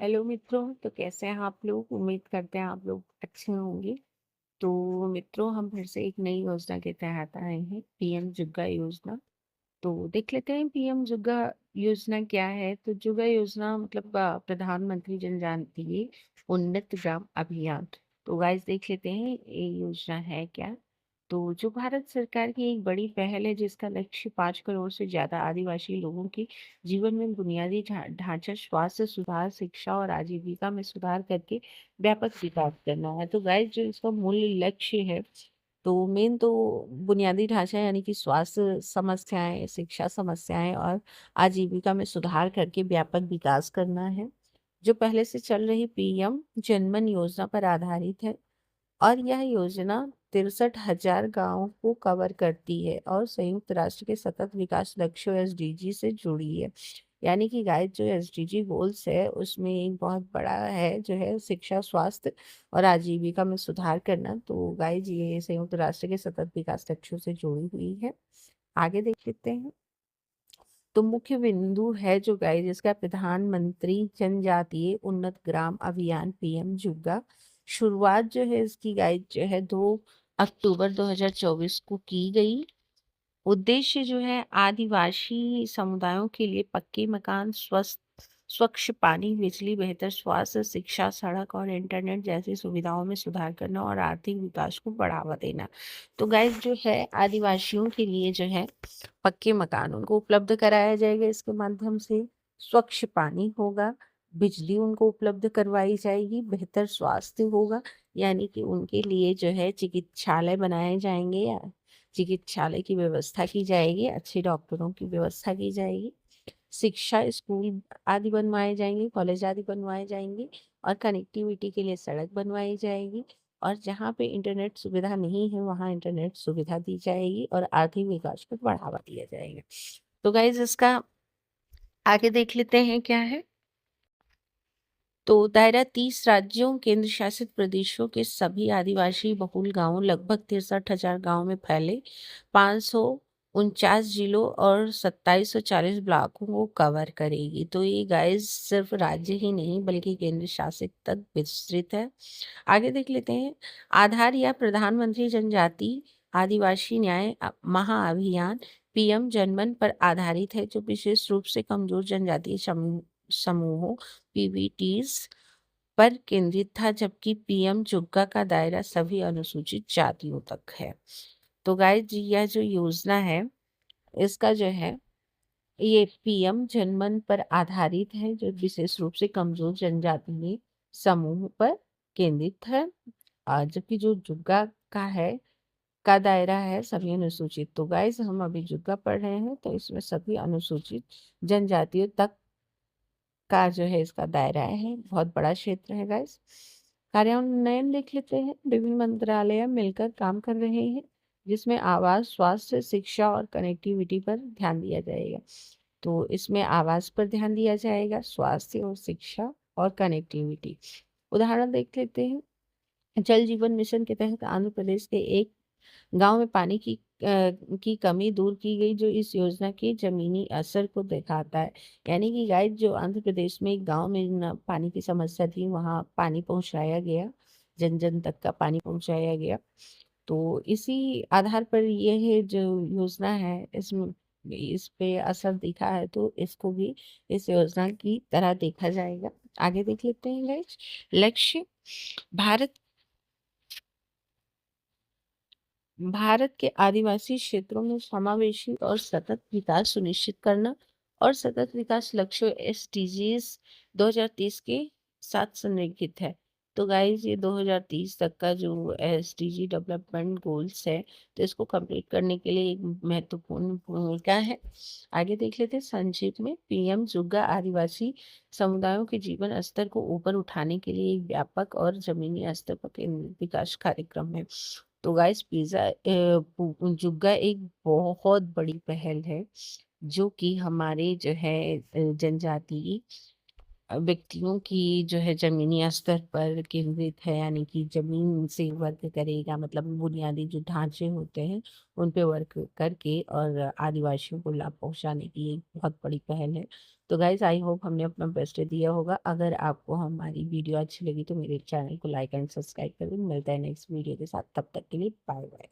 Hello मित्रों, तो कैसे हैं आप लोग? उम्मीद करते हैं आप लोग अच्छे होंगे। तो मित्रों, हम फिर से एक नई योजना के तहत आए हैं, पीएम जुग्गा योजना। तो देख लेते हैं पीएम जुग्गा योजना क्या है। तो जुग्गा योजना मतलब प्रधानमंत्री जन जातीय उन्नत ग्राम अभियान। तो गाइस देख लेते हैं ये योजना है क्या। तो जो भारत सरकार की एक बड़ी पहल है, जिसका लक्ष्य 5 करोड़ से ज्यादा आदिवासी लोगों के जीवन में बुनियादी ढांचा, स्वास्थ्य सुधार, शिक्षा और आजीविका में सुधार करके व्यापक विकास करना है। तो गाइस जो इसका मूल लक्ष्य है, तो मेन तो बुनियादी ढांचा यानी कि स्वास्थ्य समस्याएं, शिक्षा समस्याएं और आजीविका में सुधार करके व्यापक विकास करना है। जो पहले से चल रही पीएम जनमन योजना पर आधारित है और यह योजना 63,000 गांवों को कवर करती है और संयुक्त राष्ट्र के सतत विकास लक्ष्यों एसडीजी से जुड़ी है। यानी कि गाइस जो एसडीजी गोल्स है उसमें एक बहुत बड़ा है जो है शिक्षा, स्वास्थ्य और आजीविका में सुधार करना। तो गाइस ये संयुक्त राष्ट्र के सतत विकास लक्ष्यों से जुड़ी हुई है। आगे देख लेते हैं। तो मुख्य बिंदु है जो गाइस इसका प्रधानमंत्री जनजातीय उन्नत ग्राम अभियान पीएम जुग्गा। शुरुआत जो है इसकी गाइस जो है 2 अक्टूबर 2024 को की गई। उद्देश्य जो है आदिवासी समुदायों के लिए पक्के मकान, स्वस्थ स्वच्छ पानी, बिजली, बेहतर स्वास्थ्य, शिक्षा, सड़क और इंटरनेट जैसी सुविधाओं में सुधार करना और आर्थिक विकास को बढ़ावा देना। तो गाइस जो है आदिवासियों के लिए जो है पक्के मकान उनको उपलब्ध कराया जाएगा। इसके माध्यम से स्वच्छ पानी होगा, बिजली उनको उपलब्ध करवाई जाएगी, बेहतर स्वास्थ्य होगा, यानी कि उनके लिए जो है चिकित्सालय बनाए जाएंगे या चिकित्सालय की व्यवस्था की जाएगी, अच्छे डॉक्टरों की व्यवस्था की जाएगी, शिक्षा स्कूल आदि बनवाए जाएंगे, कॉलेज आदि बनवाए जाएंगे और कनेक्टिविटी के लिए सड़क बनवाई जाएगी। और जहाँ पे इंटरनेट सुविधा नहीं है वहाँ इंटरनेट सुविधा दी जाएगी और आर्थिक विकास को बढ़ावा दिया जाएगा। तो गाइज इसका आगे देख लेते हैं क्या है। तो दायरा 30 राज्यों केंद्र शासित प्रदेशों के सभी आदिवासी बहुल गांवों, लगभग 63,000 गांवों में फैले 549 जिलों और 2740 ब्लॉकों को कवर करेगी। तो ये गाइस सिर्फ राज्य ही नहीं बल्कि केंद्र शासित तक विस्तृत है। आगे देख लेते हैं। आधार या प्रधानमंत्री जनजाति आदिवासी न्याय महाअभियान पीएम जनमन पर आधारित है, जो विशेष रूप से कमजोर जनजातीय समूहों पीवीटीज पर केंद्रित था, जबकि पीएम जुग्गा का दायरा सभी अनुसूचित जातियों तक है। तो गाइस जी यह जो योजना है इसका जो है ये पीएम जनमन पर आधारित है, जो विशेष रूप से कमजोर जनजातीय समूह पर केंद्रित है। जबकि जो जुग्गा का है का दायरा है सभी अनुसूचित। तो गाइस हम अभी जुग्गा पढ़ रहे हैं तो इसमें सभी अनुसूचित जनजातियों तक का जो है इसका दायरा है। बहुत बड़ा क्षेत्र है गाइस। कार्यान्वयन देख लेते हैं। विभिन्न मंत्रालय मिलकर काम कर रहे हैं, जिसमें आवास, स्वास्थ्य, शिक्षा और कनेक्टिविटी पर ध्यान दिया जाएगा। तो इसमें आवास पर ध्यान दिया जाएगा, स्वास्थ्य और शिक्षा और कनेक्टिविटी। उदाहरण देख लेते हैं। जल जीवन मिशन के तहत आंध्र प्रदेश के एक गांव में पानी की कमी दूर की गई, जो इस योजना के जमीनी असर को दिखाता है। यानी कि गाइस जो आंध्र प्रदेश में एक गांव में पानी की समस्या थी, वहां पानी पहुंचाया गया, जन जन तक का पानी पहुंचाया गया। तो इसी आधार पर ये है जो योजना है, इसमें इस पे असर दिखा है, तो इसको भी इस योजना की तरह देखा जाएगा। आगे देख लेते हैं गाइस। लक्ष्य भारत भारत के आदिवासी क्षेत्रों में समावेशी और सतत विकास सुनिश्चित करना और सतत विकास लक्ष्यों एसडीजीज 2030 के साथ संरेखित है। तो गाइस ये 2030 तक का जो एसडीजी डेवलपमेंट गोल्स है, तो इसको कंप्लीट करने के लिए एक महत्वपूर्ण भूमिका है। आगे देख लेते हैं संक्षिप्त में। पीएम जुग्गा आदिवासी समुदायों के जीवन स्तर को ऊपर उठाने के लिए एक व्यापक और जमीनी स्तर पर केंद्रित विकास कार्यक्रम है। तो गाइस जुग्गा एक बहुत बड़ी पहल है, जो कि हमारे जो है जनजाति व्यक्तियों की जो है जमीनी स्तर पर केंद्रित है, यानी कि जमीन से वर्क करेगा, मतलब बुनियादी जो ढांचे होते हैं उन पे वर्क करके और आदिवासियों को लाभ पहुंचाने की एक बहुत बड़ी पहल है। तो गाइस आई होप हमने अपना बेस्ट दिया होगा। अगर आपको हमारी वीडियो अच्छी लगी तो मेरे चैनल को लाइक एंड सब्सक्राइब कर दें। मिलता है नेक्स्ट वीडियो के साथ, तब तक के लिए बाय बाय।